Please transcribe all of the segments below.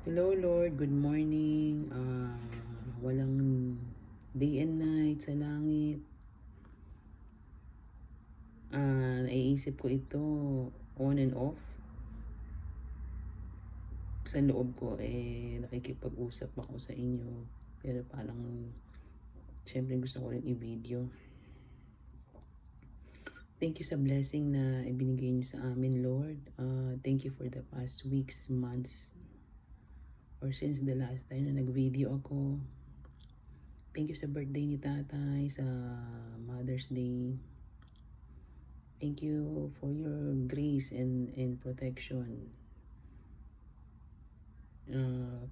Hello Lord, good morning. Walang day and night sa langit. Naiisip ko ito on and off. Sa loob ko nakikipag-usap ako sa inyo. Pero parang syempre gusto ko rin i-video. Thank you sa blessing na ibinigay niyo sa amin, Lord. Thank you for the past weeks, months, or since the last time na nag-video ako. Thank you sa birthday ni tatay, sa Mother's Day. Thank you for your grace and protection.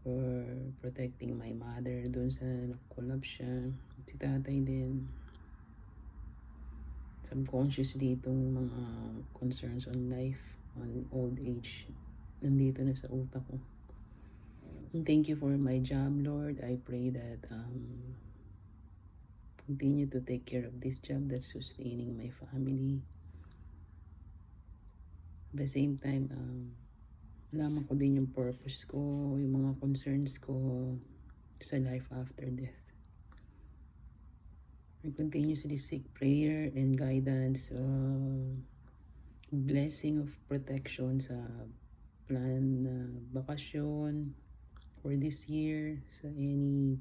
For protecting my mother doon sa collapse siya. Si tatay din. Subconsciously itong mga concerns on life, on old age, nandito na sa utak ko. And thank you for my job, Lord. I pray that continue to take care of this job that's sustaining my family. At the same time, malaman ko din yung purpose ko, yung mga concerns ko sa life after death. I continuously seek prayer and guidance, blessing of protection sa plan na bakasyon for this year, sa any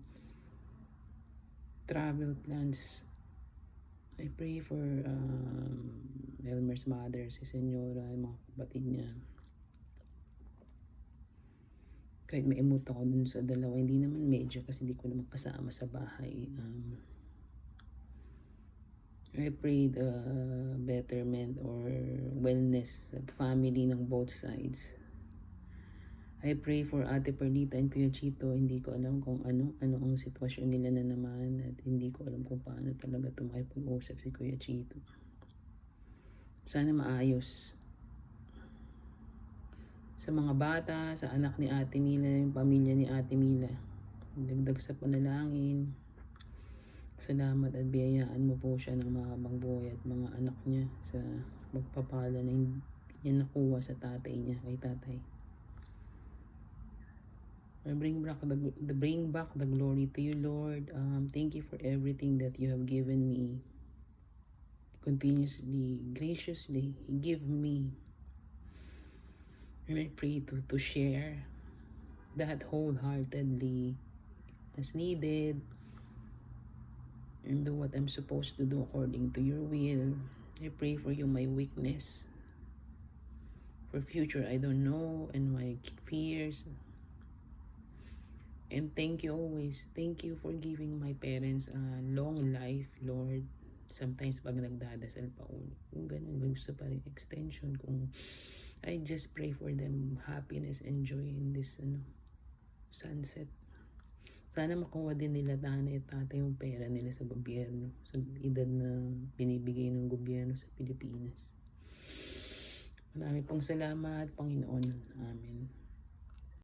travel plans. I pray for Elmer's mother, si Senyora, yung mga kapatid niya. Kahit may emote ako dun sa dalawa, hindi naman medyo kasi hindi ko naman kasama sa bahay. I pray the betterment or wellness sa family ng both sides. I pray for Ate Perlita and Kuya Chito. Hindi ko alam kung ano ang sitwasyon nila na naman, at hindi ko alam kung paano talaga ito makipag-usap si Kuya Chito. Sana maayos. Sa mga bata, sa anak ni Ate Mila, yung pamilya ni Ate Mila, dagdag sa panalangin. Salamat at biyayaan mo po siya ng mahabang buhay at mga anak niya sa magpapala na hindi niya nakuha sa tatay niya, kay tatay. I bring back the glory to you, Lord. Thank you for everything that you have given me. Continuously, graciously, give me. And I pray to share that wholeheartedly as needed, and do what I'm supposed to do according to your will. I pray for you my weakness. For future I don't know, and my fears. And thank you always. Thank you for giving my parents a long life, Lord. Sometimes pag nagdadasal pa ulit, kung ganun, gusto pa rin extension. Kung I just pray for them happiness and joy in this sunset. Sana makuha din nila nanay at tatay yung pera nila sa gobyerno, sa edad na binibigay ng gobyerno sa Pilipinas. Marami pong salamat, Panginoon. Amen.